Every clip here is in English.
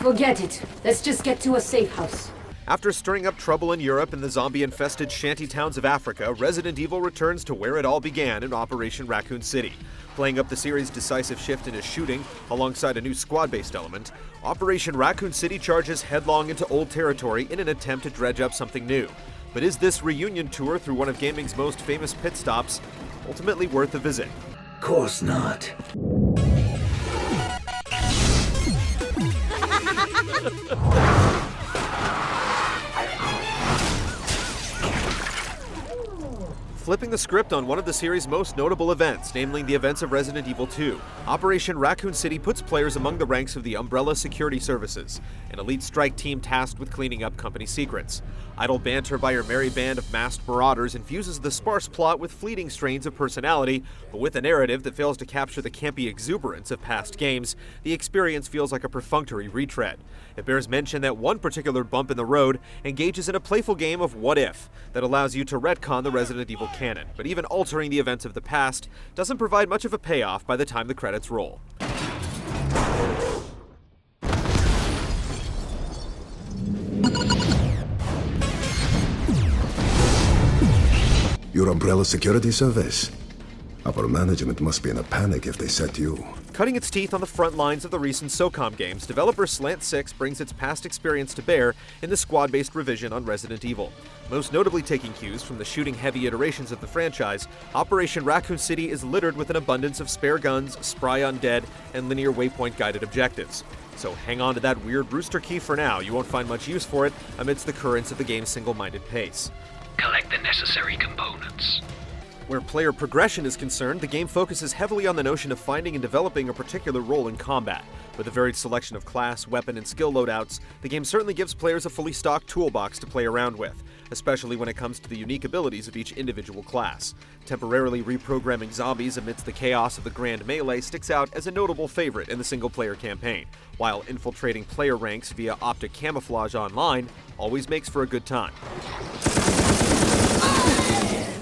Forget it. Let's just get to a safe house. After stirring up trouble in Europe and the zombie-infested shanty towns of Africa, Resident Evil returns to where it all began in Operation Raccoon City. Playing up the series' decisive shift into shooting, alongside a new squad-based element, Operation Raccoon City charges headlong into old territory in an attempt to dredge up something new. But is this reunion tour through one of gaming's most famous pit stops ultimately worth a visit? Course not. Flipping the script on one of the series' most notable events, namely the events of Resident Evil 2, Operation Raccoon City puts players among the ranks of the Umbrella Security Services, an elite strike team tasked with cleaning up company secrets. Idle banter by your merry band of masked marauders infuses the sparse plot with fleeting strains of personality, but with a narrative that fails to capture the campy exuberance of past games, the experience feels like a perfunctory retread. It bears mention that one particular bump in the road engages in a playful game of what if that allows you to retcon the Resident Evil canon, but even altering the events of the past doesn't provide much of a payoff by the time the credits roll. Your Umbrella Security Service? Our management must be in a panic if they set you. Cutting its teeth on the front lines of the recent SOCOM games, developer Slant 6 brings its past experience to bear in the squad-based revision on Resident Evil. Most notably taking cues from the shooting-heavy iterations of the franchise, Operation Raccoon City is littered with an abundance of spare guns, spry undead, and linear waypoint-guided objectives. So hang on to that weird rooster key for now. You won't find much use for it amidst the currents of the game's single-minded pace. Collect the necessary components. Where player progression is concerned, the game focuses heavily on the notion of finding and developing a particular role in combat. With a varied selection of class, weapon, and skill loadouts, the game certainly gives players a fully stocked toolbox to play around with, especially when it comes to the unique abilities of each individual class. Temporarily reprogramming zombies amidst the chaos of the Grand Melee sticks out as a notable favorite in the single-player campaign, while infiltrating player ranks via optic camouflage online always makes for a good time.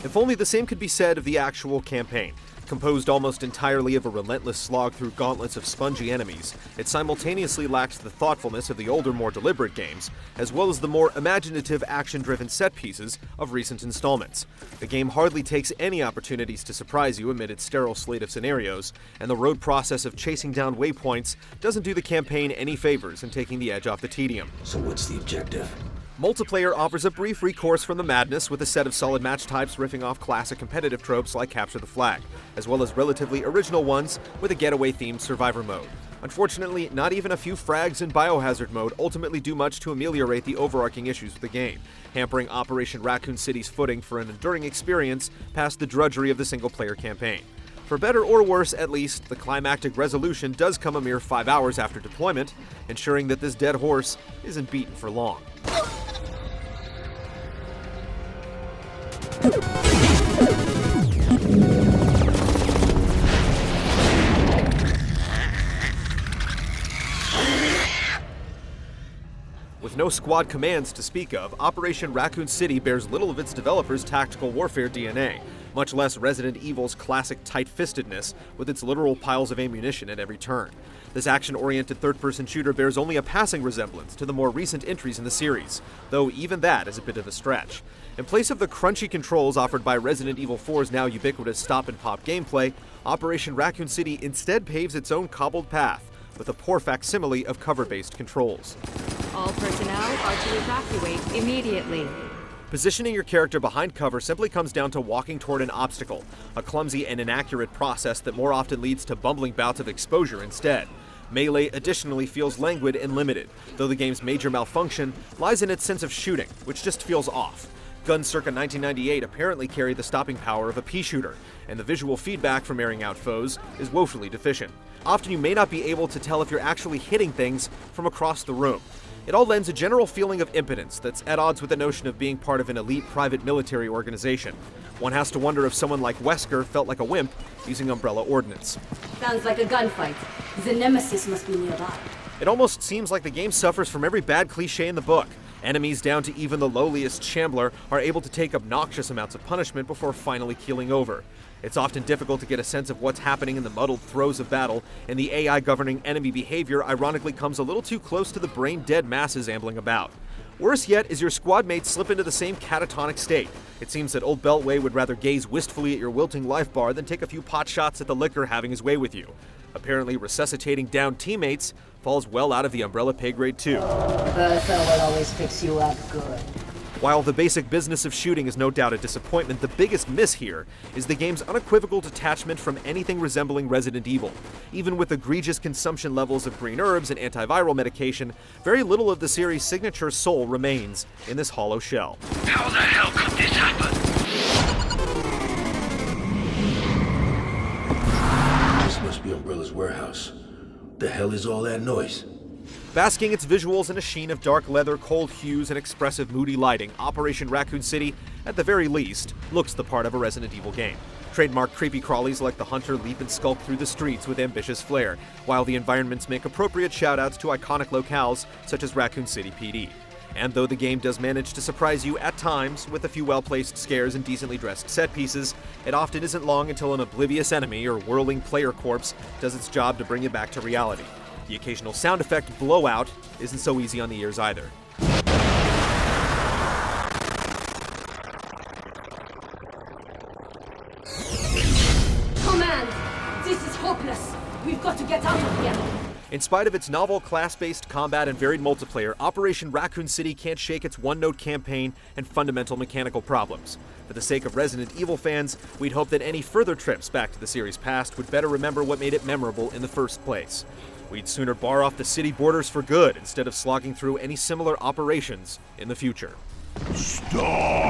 If only the same could be said of the actual campaign. Composed almost entirely of a relentless slog through gauntlets of spongy enemies, it simultaneously lacks the thoughtfulness of the older, more deliberate games, as well as the more imaginative, action-driven set pieces of recent installments. The game hardly takes any opportunities to surprise you amid its sterile slate of scenarios, and the road process of chasing down waypoints doesn't do the campaign any favors in taking the edge off the tedium. So what's the objective? Multiplayer offers a brief recourse from the madness with a set of solid match types riffing off classic competitive tropes like Capture the Flag, as well as relatively original ones with a getaway-themed survivor mode. Unfortunately, not even a few frags in Biohazard mode ultimately do much to ameliorate the overarching issues of the game, hampering Operation Raccoon City's footing for an enduring experience past the drudgery of the single-player campaign. For better or worse, at least, the climactic resolution does come a mere 5 hours after deployment, ensuring that this dead horse isn't beaten for long. With no squad commands to speak of, Operation Raccoon City bears little of its developers' tactical warfare DNA, much less Resident Evil's classic tight-fistedness with its literal piles of ammunition at every turn. This action-oriented third-person shooter bears only a passing resemblance to the more recent entries in the series, though even that is a bit of a stretch. In place of the crunchy controls offered by Resident Evil 4's now ubiquitous stop-and-pop gameplay, Operation Raccoon City instead paves its own cobbled path, with a poor facsimile of cover-based controls. All personnel are to evacuate immediately. Positioning your character behind cover simply comes down to walking toward an obstacle, a clumsy and inaccurate process that more often leads to bumbling bouts of exposure instead. Melee additionally feels languid and limited, though the game's major malfunction lies in its sense of shooting, which just feels off. Guns circa 1998 apparently carry the stopping power of a pea shooter, and the visual feedback from airing out foes is woefully deficient. Often you may not be able to tell if you're actually hitting things from across the room. It all lends a general feeling of impotence that's at odds with the notion of being part of an elite private military organization. One has to wonder if someone like Wesker felt like a wimp using Umbrella ordnance. Sounds like a gunfight. The Nemesis must be nearby. It almost seems like the game suffers from every bad cliche in the book. Enemies down to even the lowliest shambler are able to take obnoxious amounts of punishment before finally keeling over. It's often difficult to get a sense of what's happening in the muddled throes of battle, and the AI governing enemy behavior ironically comes a little too close to the brain-dead masses ambling about. Worse yet is your squad mates slip into the same catatonic state. It seems that old Beltway would rather gaze wistfully at your wilting life bar than take a few pot shots at the liquor having his way with you. Apparently, resuscitating downed teammates falls well out of the Umbrella pay grade too. Bertha will always fix you up good. While the basic business of shooting is no doubt a disappointment, the biggest miss here is the game's unequivocal detachment from anything resembling Resident Evil. Even with egregious consumption levels of green herbs and antiviral medication, very little of the series' signature soul remains in this hollow shell. How the hell could this happen? This must be Umbrella's warehouse. The hell is all that noise? Basking its visuals in a sheen of dark leather, cold hues, and expressive moody lighting, Operation Raccoon City, at the very least, looks the part of a Resident Evil game. Trademark creepy crawlies like the Hunter leap and skulk through the streets with ambitious flair, while the environments make appropriate shoutouts to iconic locales such as Raccoon City PD. And though the game does manage to surprise you at times with a few well-placed scares and decently dressed set pieces, it often isn't long until an oblivious enemy or whirling player corpse does its job to bring you back to reality. The occasional sound effect blowout isn't so easy on the ears either. Command! This is hopeless! We've got to get out of here! In spite of its novel class-based combat and varied multiplayer, Operation Raccoon City can't shake its one-note campaign and fundamental mechanical problems. For the sake of Resident Evil fans, we'd hope that any further trips back to the series' past would better remember what made it memorable in the first place. We'd sooner bar off the city borders for good instead of slogging through any similar operations in the future. Stop!